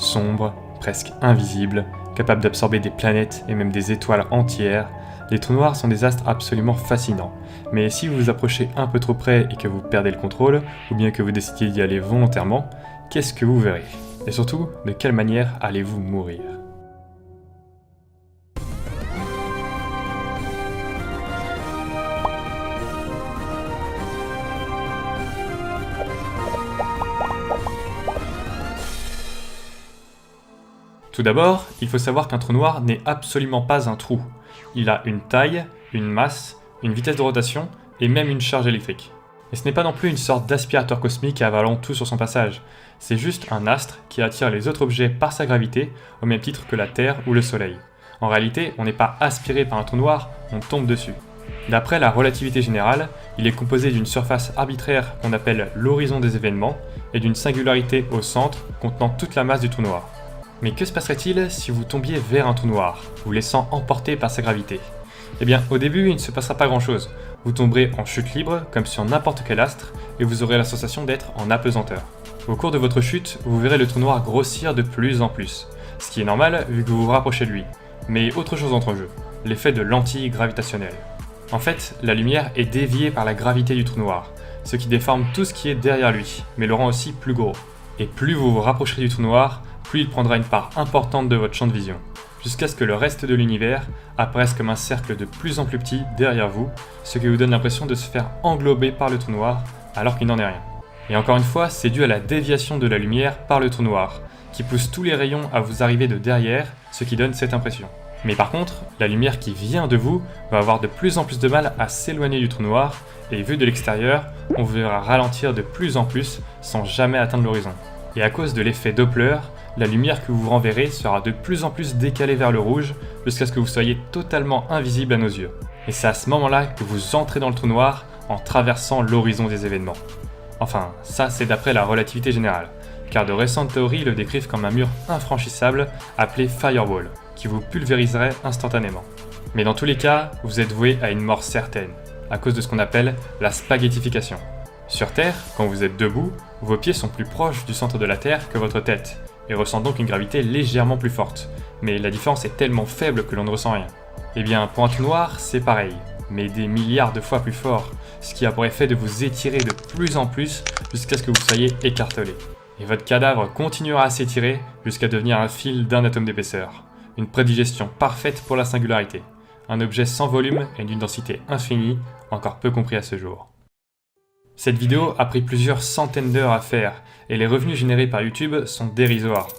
Sombres, presque invisibles, capables d'absorber des planètes et même des étoiles entières, les trous noirs sont des astres absolument fascinants. Mais si vous vous approchez un peu trop près et que vous perdez le contrôle, ou bien que vous décidez d'y aller volontairement, qu'est-ce que vous verrez? Et surtout, de quelle manière allez-vous mourir? Tout d'abord, il faut savoir qu'un trou noir n'est absolument pas un trou. Il a une taille, une masse, une vitesse de rotation et même une charge électrique. Et ce n'est pas non plus une sorte d'aspirateur cosmique avalant tout sur son passage. C'est juste un astre qui attire les autres objets par sa gravité, au même titre que la Terre ou le Soleil. En réalité, on n'est pas aspiré par un trou noir, on tombe dessus. D'après la relativité générale, il est composé d'une surface arbitraire qu'on appelle l'horizon des événements et d'une singularité au centre contenant toute la masse du trou noir. Mais que se passerait-il si vous tombiez vers un trou noir, vous laissant emporter par sa gravité? Eh bien, au début, il ne se passera pas grand-chose. Vous tomberez en chute libre, comme sur n'importe quel astre, et vous aurez la sensation d'être en apesanteur. Au cours de votre chute, vous verrez le trou noir grossir de plus en plus, ce qui est normal vu que vous vous rapprochez de lui. Mais autre chose entre en jeu, l'effet de lentille gravitationnelle. En fait, la lumière est déviée par la gravité du trou noir, ce qui déforme tout ce qui est derrière lui, mais le rend aussi plus gros. Et plus vous vous rapprocherez du trou noir, plus il prendra une part importante de votre champ de vision, jusqu'à ce que le reste de l'univers apparaisse comme un cercle de plus en plus petit derrière vous, ce qui vous donne l'impression de se faire englober par le trou noir, alors qu'il n'en est rien. Et encore une fois, c'est dû à la déviation de la lumière par le trou noir, qui pousse tous les rayons à vous arriver de derrière, ce qui donne cette impression. Mais par contre, la lumière qui vient de vous va avoir de plus en plus de mal à s'éloigner du trou noir, et vu de l'extérieur, on vous verra ralentir de plus en plus sans jamais atteindre l'horizon. Et à cause de l'effet Doppler, la lumière que vous renverrez sera de plus en plus décalée vers le rouge jusqu'à ce que vous soyez totalement invisible à nos yeux. Et c'est à ce moment-là que vous entrez dans le trou noir en traversant l'horizon des événements. Enfin, ça c'est d'après la relativité générale, car de récentes théories le décrivent comme un mur infranchissable appelé Firewall, qui vous pulvériserait instantanément. Mais dans tous les cas, vous êtes voué à une mort certaine, à cause de ce qu'on appelle la spaghettification. Sur Terre, quand vous êtes debout, vos pieds sont plus proches du centre de la Terre que votre tête, et ressentent donc une gravité légèrement plus forte, mais la différence est tellement faible que l'on ne ressent rien. Et bien, pour un trou noir, c'est pareil, mais des milliards de fois plus fort, ce qui a pour effet de vous étirer de plus en plus jusqu'à ce que vous soyez écartelé. Et votre cadavre continuera à s'étirer jusqu'à devenir un fil d'un atome d'épaisseur. Une prédigestion parfaite pour la singularité. Un objet sans volume et d'une densité infinie, encore peu compris à ce jour. Cette vidéo a pris plusieurs centaines d'heures à faire, et les revenus générés par YouTube sont dérisoires,